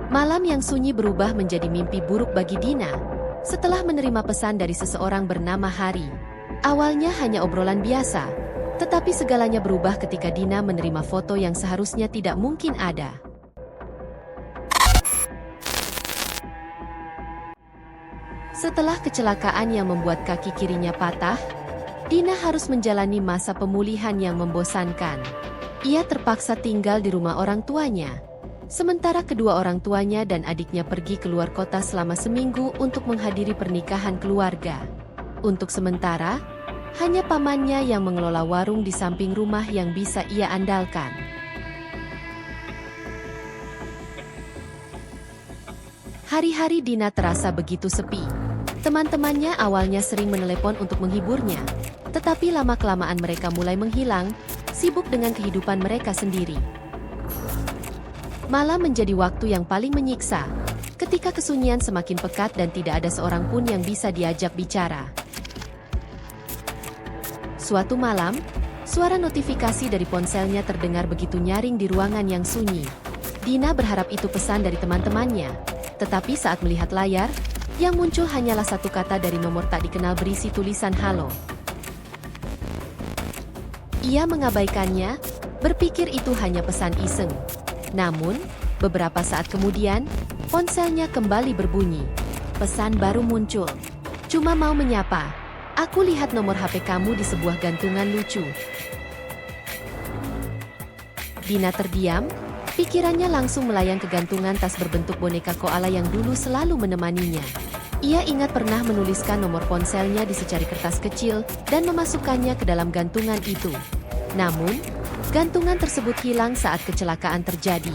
Malam yang sunyi berubah menjadi mimpi buruk bagi Dina. Setelah menerima pesan dari seseorang bernama Hari. Awalnya hanya obrolan biasa, tetapi segalanya berubah ketika Dina menerima foto yang seharusnya tidak mungkin ada. Setelah kecelakaan yang membuat kaki kirinya patah, Dina harus menjalani masa pemulihan yang membosankan. Ia terpaksa tinggal di rumah orang tuanya. Sementara kedua orang tuanya dan adiknya pergi keluar kota selama seminggu untuk menghadiri pernikahan keluarga. Untuk sementara, hanya pamannya yang mengelola warung di samping rumah yang bisa ia andalkan. Hari-hari Dina terasa begitu sepi. Teman-temannya awalnya sering menelepon untuk menghiburnya, tetapi lama-kelamaan mereka mulai menghilang, sibuk dengan kehidupan mereka sendiri. Malam menjadi waktu yang paling menyiksa, ketika kesunyian semakin pekat dan tidak ada seorang pun yang bisa diajak bicara. Suatu malam, suara notifikasi dari ponselnya terdengar begitu nyaring di ruangan yang sunyi. Dina berharap itu pesan dari teman-temannya, tetapi saat melihat layar, yang muncul hanyalah satu kata dari nomor tak dikenal berisi tulisan halo. Ia mengabaikannya, berpikir itu hanya pesan iseng. Namun, beberapa saat kemudian, ponselnya kembali berbunyi. Pesan baru muncul. Cuma mau menyapa. Aku lihat nomor HP kamu di sebuah gantungan lucu. Dina terdiam, pikirannya langsung melayang ke gantungan tas berbentuk boneka koala yang dulu selalu menemaninya. Ia ingat pernah menuliskan nomor ponselnya di secari kertas kecil dan memasukkannya ke dalam gantungan itu. Namun, gantungan tersebut hilang saat kecelakaan terjadi.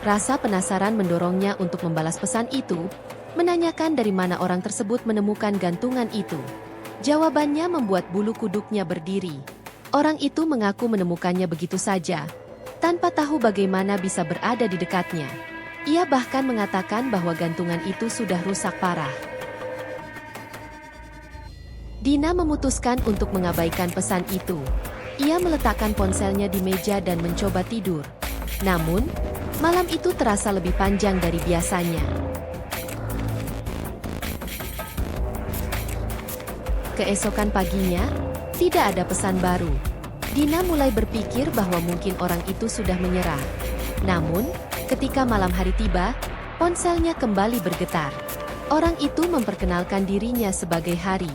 Rasa penasaran mendorongnya untuk membalas pesan itu, menanyakan dari mana orang tersebut menemukan gantungan itu. Jawabannya membuat bulu kuduknya berdiri. Orang itu mengaku menemukannya begitu saja, tanpa tahu bagaimana bisa berada di dekatnya. Ia bahkan mengatakan bahwa gantungan itu sudah rusak parah. Dina memutuskan untuk mengabaikan pesan itu. Ia meletakkan ponselnya di meja dan mencoba tidur. Namun, malam itu terasa lebih panjang dari biasanya. Keesokan paginya, tidak ada pesan baru. Dina mulai berpikir bahwa mungkin orang itu sudah menyerah. Namun, ketika malam hari tiba, ponselnya kembali bergetar. Orang itu memperkenalkan dirinya sebagai Hari.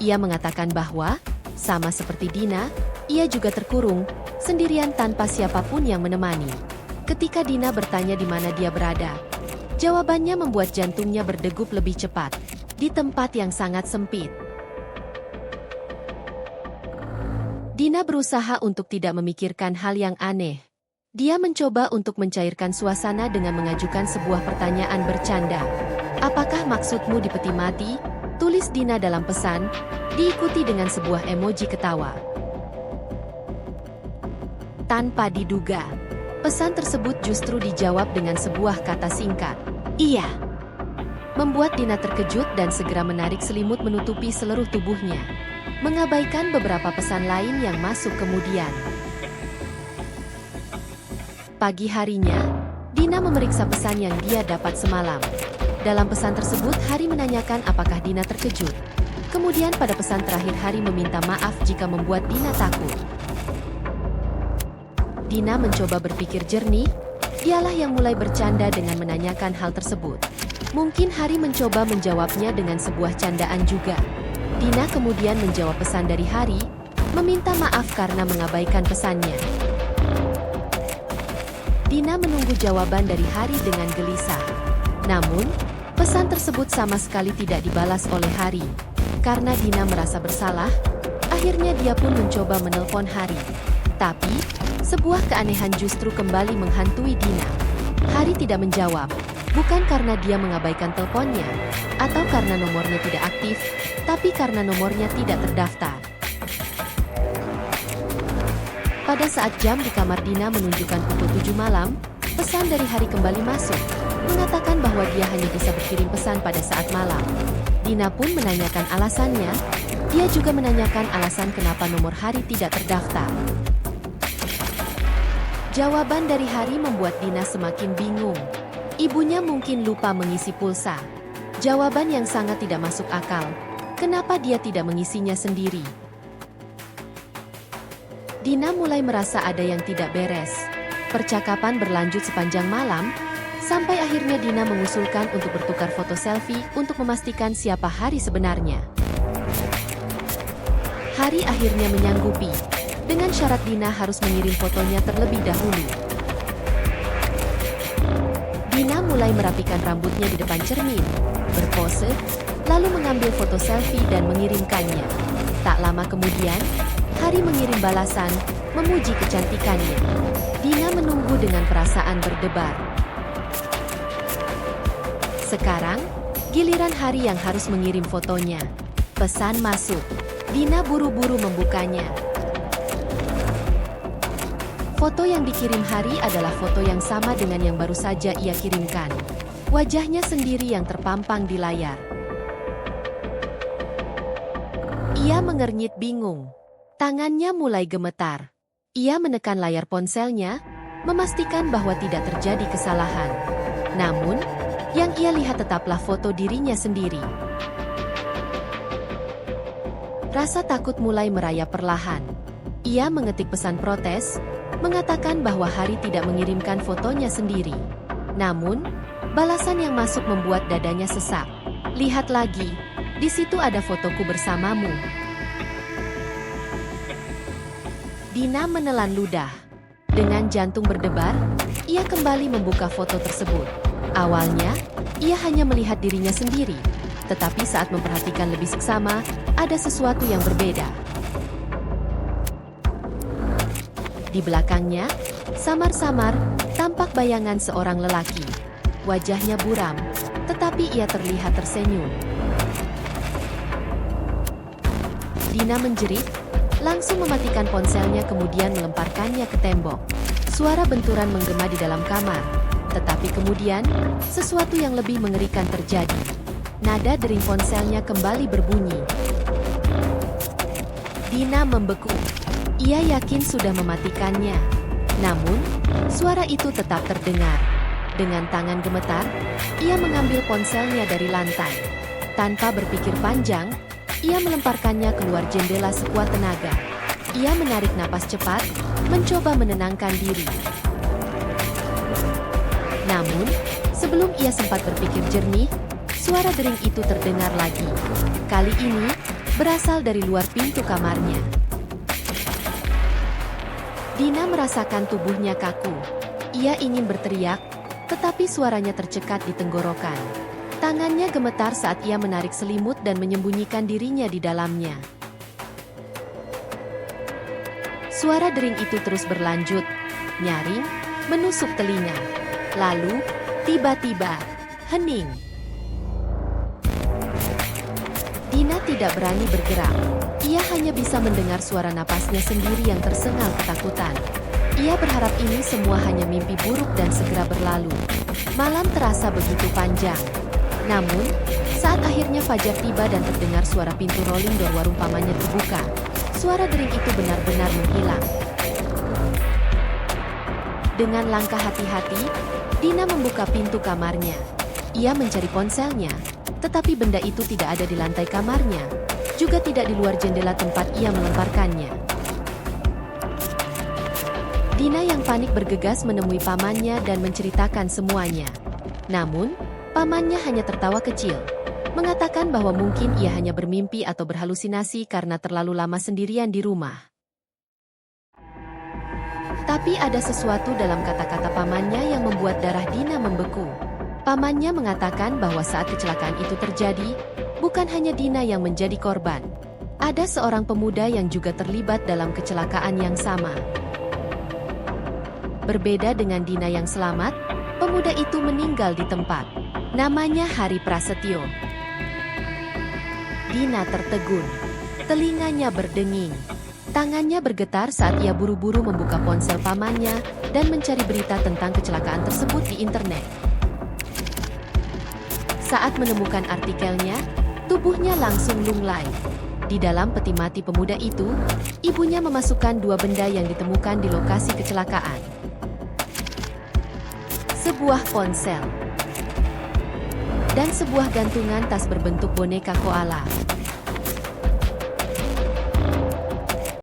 Ia mengatakan bahwa, sama seperti Dina, ia juga terkurung, sendirian tanpa siapapun yang menemani. Ketika Dina bertanya di mana dia berada, jawabannya membuat jantungnya berdegup lebih cepat, di tempat yang sangat sempit. Dina berusaha untuk tidak memikirkan hal yang aneh. Dia mencoba untuk mencairkan suasana dengan mengajukan sebuah pertanyaan bercanda. Apakah maksudmu di peti mati? Tulis Dina dalam pesan, diikuti dengan sebuah emoji ketawa. Tanpa diduga, pesan tersebut justru dijawab dengan sebuah kata singkat, iya. Membuat Dina terkejut dan segera menarik selimut menutupi seluruh tubuhnya, mengabaikan beberapa pesan lain yang masuk kemudian. Pagi harinya, Dina memeriksa pesan yang dia dapat semalam. Dalam pesan tersebut, Hari menanyakan apakah Dina terkejut. Kemudian pada pesan terakhir, Hari meminta maaf jika membuat Dina takut. Dina mencoba berpikir jernih, dialah yang mulai bercanda dengan menanyakan hal tersebut. Mungkin Hari mencoba menjawabnya dengan sebuah candaan juga. Dina kemudian menjawab pesan dari Hari, meminta maaf karena mengabaikan pesannya. Dina menunggu jawaban dari Hari dengan gelisah. Namun, pesan tersebut sama sekali tidak dibalas oleh Hari. Karena Dina merasa bersalah, akhirnya dia pun mencoba menelpon Hari. Tapi, sebuah keanehan justru kembali menghantui Dina. Hari tidak menjawab, bukan karena dia mengabaikan teleponnya, atau karena nomornya tidak aktif, tapi karena nomornya tidak terdaftar. Pada saat jam di kamar Dina menunjukkan pukul 7 malam, pesan dari Hari kembali masuk, mengatakan bahwa dia hanya bisa berkirim pesan pada saat malam. Dina pun menanyakan alasannya, dia juga menanyakan alasan kenapa nomor Hari tidak terdaftar. Jawaban dari Hari membuat Dina semakin bingung. Ibunya mungkin lupa mengisi pulsa. Jawaban yang sangat tidak masuk akal. Kenapa dia tidak mengisinya sendiri? Dina mulai merasa ada yang tidak beres. Percakapan berlanjut sepanjang malam, sampai akhirnya Dina mengusulkan untuk bertukar foto selfie untuk memastikan siapa Hari sebenarnya. Hari akhirnya menyanggupi, dengan syarat Dina harus mengirim fotonya terlebih dahulu. Dina mulai merapikan rambutnya di depan cermin, berpose, lalu mengambil foto selfie dan mengirimkannya. Tak lama kemudian, Hari mengirim balasan, memuji kecantikannya. Dina menunggu dengan perasaan berdebar. Sekarang, giliran Hari yang harus mengirim fotonya. Pesan masuk. Dina buru-buru membukanya. Foto yang dikirim Hari adalah foto yang sama dengan yang baru saja ia kirimkan. Wajahnya sendiri yang terpampang di layar. Ia mengernyit bingung. Tangannya mulai gemetar. Ia menekan layar ponselnya, memastikan bahwa tidak terjadi kesalahan. Namun, yang ia lihat tetaplah foto dirinya sendiri. Rasa takut mulai merayap perlahan. Ia mengetik pesan protes, mengatakan bahwa Hari tidak mengirimkan fotonya sendiri. Namun, balasan yang masuk membuat dadanya sesak. Lihat lagi, di situ ada fotoku bersamamu. Dina menelan ludah. Dengan jantung berdebar, ia kembali membuka foto tersebut. Awalnya, ia hanya melihat dirinya sendiri. Tetapi saat memperhatikan lebih seksama, ada sesuatu yang berbeda. Di belakangnya, samar-samar, tampak bayangan seorang lelaki. Wajahnya buram, tetapi ia terlihat tersenyum. Dina menjerit, langsung mematikan ponselnya kemudian melemparkannya ke tembok. Suara benturan menggema di dalam kamar. Tetapi kemudian, sesuatu yang lebih mengerikan terjadi. Nada dering ponselnya kembali berbunyi. Dina membeku. Ia yakin sudah mematikannya. Namun, suara itu tetap terdengar. Dengan tangan gemetar, ia mengambil ponselnya dari lantai. Tanpa berpikir panjang, ia melemparkannya keluar jendela sekuat tenaga. Ia menarik napas cepat, mencoba menenangkan diri. Namun, sebelum ia sempat berpikir jernih, suara dering itu terdengar lagi. Kali ini, berasal dari luar pintu kamarnya. Dina merasakan tubuhnya kaku. Ia ingin berteriak, tetapi suaranya tercekat di tenggorokan. Tangannya gemetar saat ia menarik selimut dan menyembunyikan dirinya di dalamnya. Suara dering itu terus berlanjut, nyaring, menusuk telinga. Lalu, tiba-tiba, hening. Dina tidak berani bergerak. Ia hanya bisa mendengar suara napasnya sendiri yang tersengal ketakutan. Ia berharap ini semua hanya mimpi buruk dan segera berlalu. Malam terasa begitu panjang. Namun, saat akhirnya fajar tiba dan terdengar suara pintu rolling door warung pamannya terbuka, suara dering itu benar-benar menghilang. Dengan langkah hati-hati, Dina membuka pintu kamarnya. Ia mencari ponselnya, tetapi benda itu tidak ada di lantai kamarnya, juga tidak di luar jendela tempat ia melemparkannya. Dina yang panik bergegas menemui pamannya dan menceritakan semuanya. Namun, pamannya hanya tertawa kecil, mengatakan bahwa mungkin ia hanya bermimpi atau berhalusinasi karena terlalu lama sendirian di rumah. Tapi ada sesuatu dalam kata-kata pamannya yang membuat darah Dina membeku. Pamannya mengatakan bahwa saat kecelakaan itu terjadi, bukan hanya Dina yang menjadi korban. Ada seorang pemuda yang juga terlibat dalam kecelakaan yang sama. Berbeda dengan Dina yang selamat, pemuda itu meninggal di tempat. Namanya Hari Prasetyo. Dina tertegun. Telinganya berdenging. Tangannya bergetar saat ia buru-buru membuka ponsel pamannya dan mencari berita tentang kecelakaan tersebut di internet. Saat menemukan artikelnya, tubuhnya langsung lunglai. Di dalam peti mati pemuda itu, ibunya memasukkan dua benda yang ditemukan di lokasi kecelakaan. sebuah ponsel, dan sebuah gantungan tas berbentuk boneka koala.